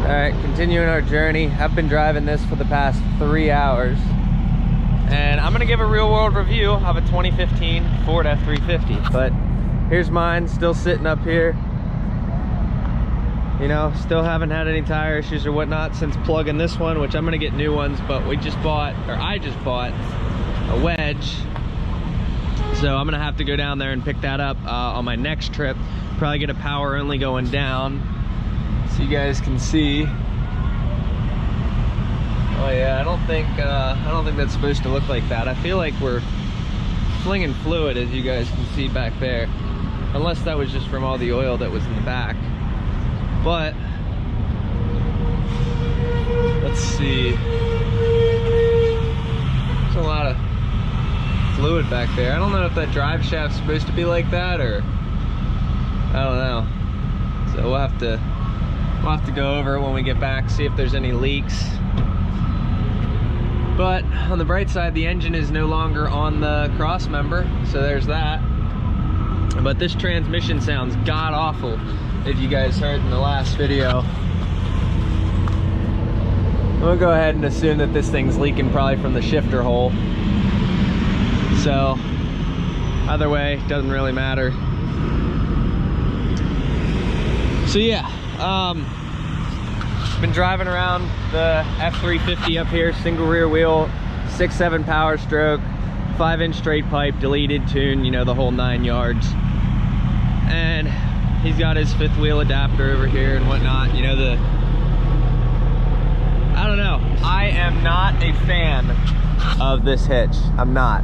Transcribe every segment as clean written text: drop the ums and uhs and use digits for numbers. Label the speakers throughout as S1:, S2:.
S1: Alright, continuing our journey. I've been driving this for the past 3 hours. And I'm gonna give a real world review of a 2015 Ford F350. But here's mine, still sitting up here. You know, still haven't had any tire issues or whatnot since plugging this one, which I'm gonna get new ones, but I just bought a wedge. So I'm gonna have to go down there and pick that up on my next trip. Probably get a power only going down, so you guys can see. Oh yeah, I don't think that's supposed to look like that. I feel like we're flinging fluid, as you guys can see back there, unless that was just from all the oil that was in the back. But let's see. There's a lot of fluid back there. I don't know if that drive shaft's supposed to be like that, or I don't know. So we'll have to go over it when we get back, see if there's any leaks. But on the bright side, the engine is no longer on the cross member, so there's that. But this transmission sounds god awful, if you guys heard in the last video. We'll go ahead and assume that this thing's leaking probably from the shifter hole. So either way, doesn't really matter. So yeah, been driving around the F350 up here, single rear wheel, 6.7 power stroke, 5-inch straight pipe, deleted, tune, you know, the whole 9 yards. And he's got his 5th wheel adapter over here and whatnot. You know, I don't know. I am not a fan of this hitch. I'm not.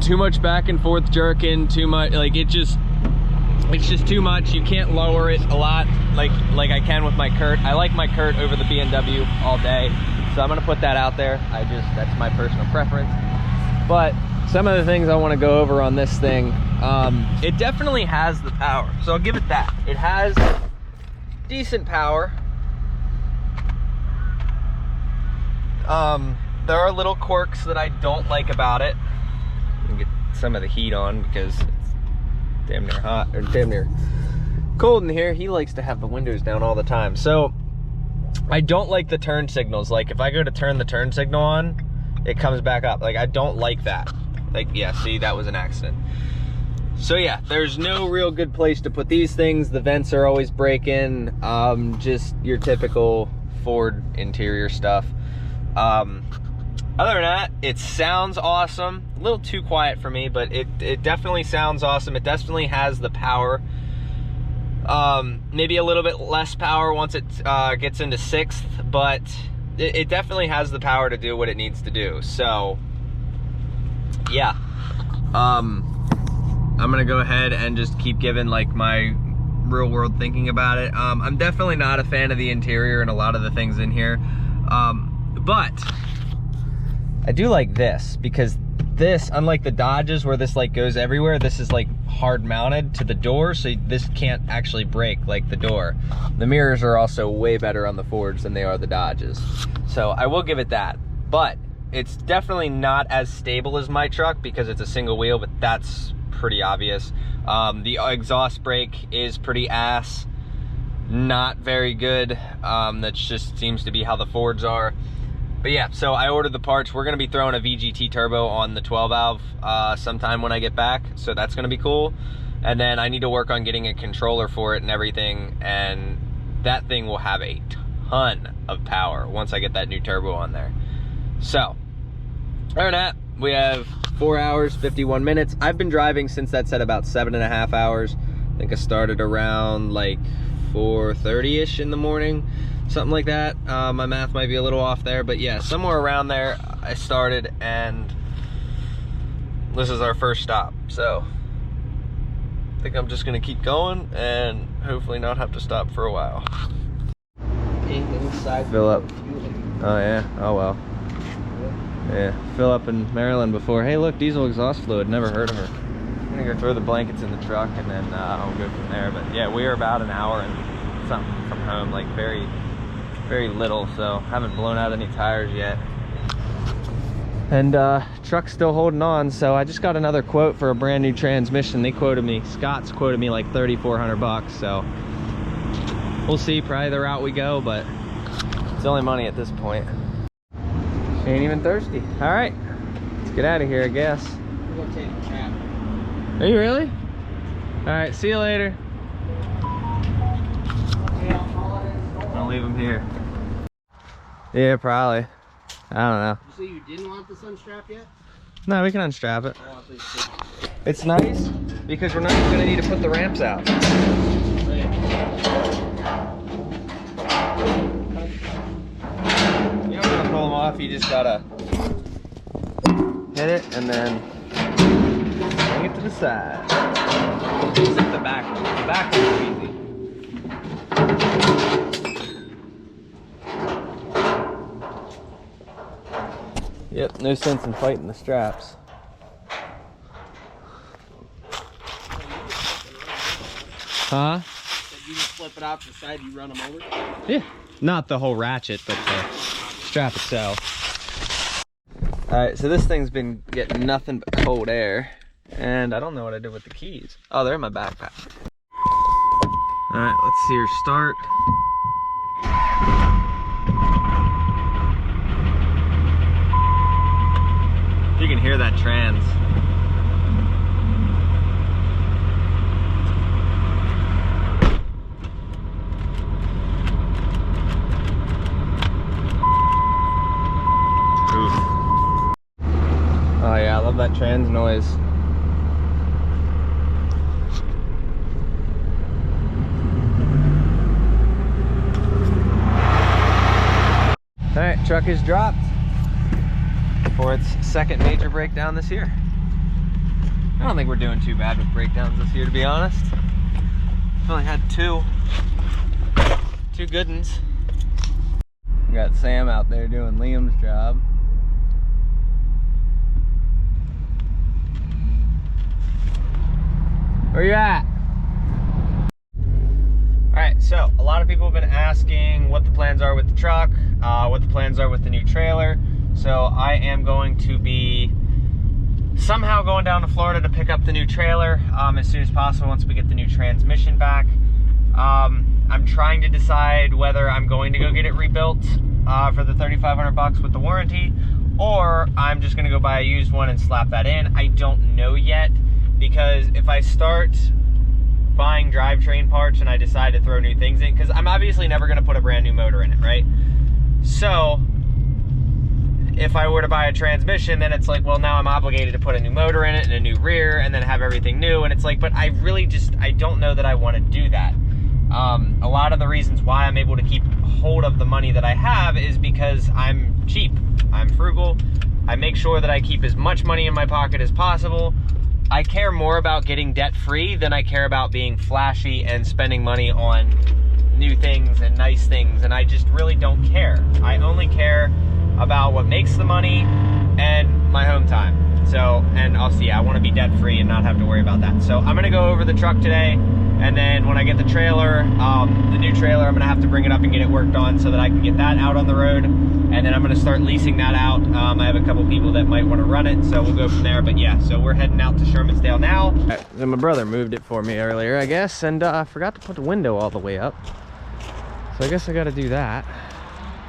S1: Too much back and forth jerking, too much, like it's just too much. You can't lower it a lot like I can with my Kurt. I like my Kurt over the B&W all day, so I'm gonna put that out there. That's my personal preference. But some of the things I want to go over on this thing, it definitely has the power, so I'll give it that. It has decent power. There are little quirks that I don't like about it. Get some of the heat on because it's damn near hot, or damn near cold in here. He likes to have the windows down all the time. So I don't like the turn signals. Like if I go to turn the turn signal on, it comes back up. Like I don't like that. Like, yeah, see, that was an accident. So yeah, there's no real good place to put these things. The vents are always breaking. Just your typical Ford interior stuff. Other than that, it sounds awesome. A little too quiet for me, but it definitely sounds awesome. It definitely has the power. Maybe a little bit less power once it gets into 6th, but it definitely has the power to do what it needs to do. So yeah, I'm gonna go ahead and just keep giving like my real world thinking about it. I'm definitely not a fan of the interior and a lot of the things in here, but I do like this, because this, unlike the Dodges where this like goes everywhere, this is like hard mounted to the door, so this can't actually break like the door. The mirrors are also way better on the Fords than they are the Dodges, so I will give it that. But it's definitely not as stable as my truck because it's a single wheel, but that's pretty obvious. The exhaust brake is pretty ass, not very good. That just seems to be how the Fords are. But yeah, so I ordered the parts. We're gonna be throwing a VGT turbo on the 12 valve sometime when I get back, so that's gonna be cool. And then I need to work on getting a controller for it and everything, and that thing will have a ton of power once I get that new turbo on there. So, other than that, we have 4 hours, 51 minutes. I've been driving since that said about 7.5 hours. I think I started around like 4:30-ish in the morning. Something like that. My math might be a little off there, but yeah, somewhere around there I started, and this is our first stop. So I think I'm just gonna keep going and hopefully not have to stop for a while. Inside fill up. Oh yeah, oh well. Yeah, fill up in Maryland before. Hey look, diesel exhaust fluid, never heard of her. I'm gonna go throw the blankets in the truck and then I'll go from there. But yeah, we are about an hour and something from home, like very little, so haven't blown out any tires yet. And truck's still holding on, so I just got another quote for a brand new transmission. They quoted me, Scott's quoted me like $3,400 bucks, so We'll see, probably the route we go, but it's only money at this point. She ain't even thirsty. All right, let's get out of here, I guess.
S2: We're gonna take a cab.
S1: Are you really? All right, see you later. I'll leave him here. Yeah, probably. I don't know.
S2: You say you didn't want this unstrapped yet?
S1: No, we can unstrap it. It's nice because we're not even gonna need to put the ramps out. You don't gotta pull them off, you just gotta hit it and then bring it to the side. Zip the back one. The back one's easy. Yep, no sense in fighting the straps. Huh?
S2: You just flip it off the side, you run them over?
S1: Yeah, not the whole ratchet, but the strap itself. All right, so this thing's been getting nothing but cold air, and I don't know what I did with the keys. Oh, they're in my backpack. All right, let's see her start. You can hear that trans. Oh yeah, I love that trans noise. All right, truck is dropped for its second major breakdown this year. I don't think we're doing too bad with breakdowns this year, to be honest. I've only had two good ones. We got Sam out there doing Liam's job. Where you at? All right, so a lot of people have been asking what the plans are with the truck, what the plans are with the new trailer. So I am going to be somehow going down to Florida to pick up the new trailer as soon as possible once we get the new transmission back. I'm trying to decide whether I'm going to go get it rebuilt for the $3,500 with the warranty, or I'm just gonna go buy a used one and slap that in. I don't know yet, because if I start buying drivetrain parts and I decide to throw new things in, because I'm obviously never gonna put a brand new motor in it, right? So if I were to buy a transmission, then it's like, well, now I'm obligated to put a new motor in it and a new rear and then have everything new. And it's like, but I really I don't know that I want to do that. A lot of the reasons why I'm able to keep hold of the money that I have is because I'm cheap, I'm frugal. I make sure that I keep as much money in my pocket as possible. I care more about getting debt free than I care about being flashy and spending money on new things and nice things. And I just really don't care. I only care about what makes the money and my home time. So, and I'll see, I want to be debt free and not have to worry about that. So I'm gonna go over the truck today, and then when I get the trailer, the new trailer, I'm gonna have to bring it up and get it worked on so that I can get that out on the road. And then I'm gonna start leasing that out. I have a couple people that might want to run it, so we'll go from there. But yeah, so we're heading out to Shermansdale now. Right, so my brother moved it for me earlier, I guess, and I forgot to put the window all the way up. So I guess I gotta do that.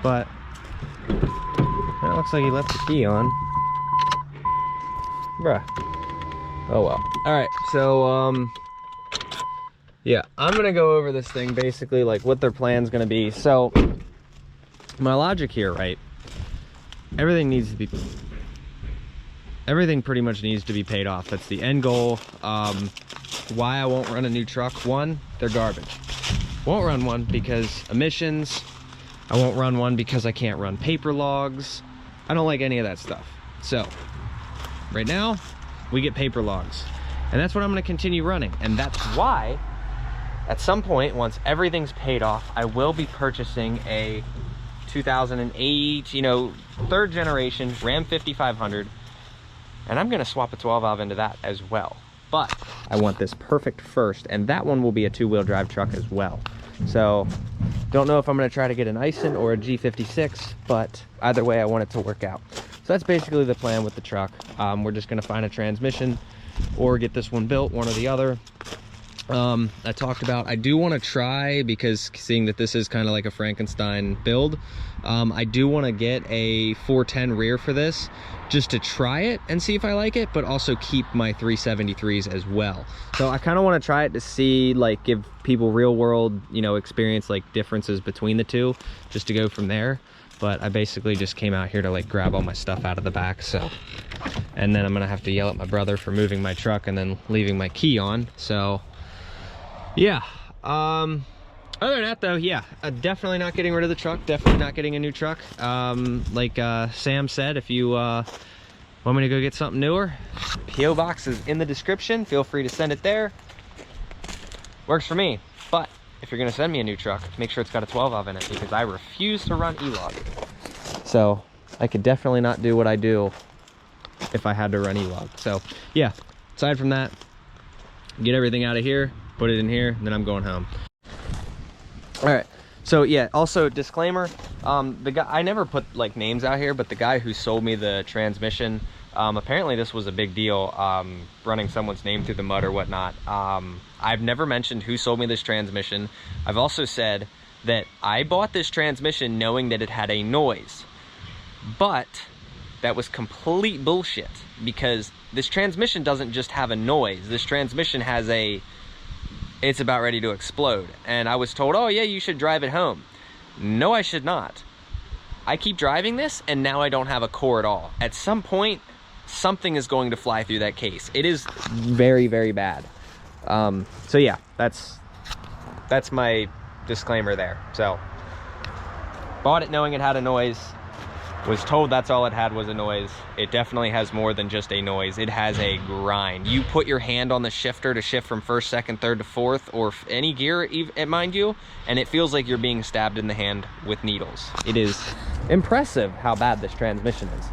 S1: But it looks like he left the key on. Bruh. Oh well. Alright, so yeah, I'm gonna go over this thing basically, like what their plan's gonna be. So my logic here, right? Everything pretty much needs to be paid off. That's the end goal. Why I won't run a new truck: one, they're garbage. Won't run one because emissions. I won't run one because I can't run paper logs. I don't like any of that stuff. So right now we get paper logs, and that's what I'm going to continue running. And that's why at some point, once everything's paid off, I will be purchasing a 2008, you know, third generation Ram 5500, and I'm going to swap a 12 valve into that as well. But I want this perfect first, and that one will be a two-wheel drive truck as well. So don't know if I'm going to try to get an Ison or a G56, but either way I want it to work out. So that's basically the plan with the truck. We're just going to find a transmission or get this one built, one or the other. I talked about, I do want to try, because seeing that this is kind of like a Frankenstein build, I do want to get a 410 rear for this, just to try it and see if I like it, but also keep my 373s as well. So I kind of want to try it to see, like, give people real world, you know, experience, like differences between the two, just to go from there. But I basically just came out here to like grab all my stuff out of the back, so, and then I'm gonna have to yell at my brother for moving my truck and then leaving my key on. So yeah, other than that though, yeah, definitely not getting rid of the truck, definitely not getting a new truck. Like Sam said, if you want me to go get something newer, PO box is in the description, feel free to send it there. Works for me. But if you're gonna send me a new truck, make sure it's got a 12 in it, because I refuse to run E-Log. So I could definitely not do what I do if I had to run E-Log. So yeah, aside from that, get everything out of here, put it in here, and then I'm going home. All right, so yeah, also disclaimer, the guy, I never put like names out here, but the guy who sold me the transmission, apparently this was a big deal, running someone's name through the mud or whatnot. I've never mentioned who sold me this transmission. I've also said that I bought this transmission knowing that it had a noise, but that was complete bullshit, because this transmission doesn't just have a noise. This transmission has a, it's about ready to explode. And I was told, oh yeah, you should drive it home. No, I should not. I keep driving this and now I don't have a core at all. At some point, something is going to fly through that case. It is very, very bad. So yeah, that's my disclaimer there. So bought it knowing it had a noise, was told that's all it had was a noise. It definitely has more than just a noise. It has a grind. You put your hand on the shifter to shift from first, second, third to fourth, or any gear, mind you, and it feels like you're being stabbed in the hand with needles. It is impressive how bad this transmission is.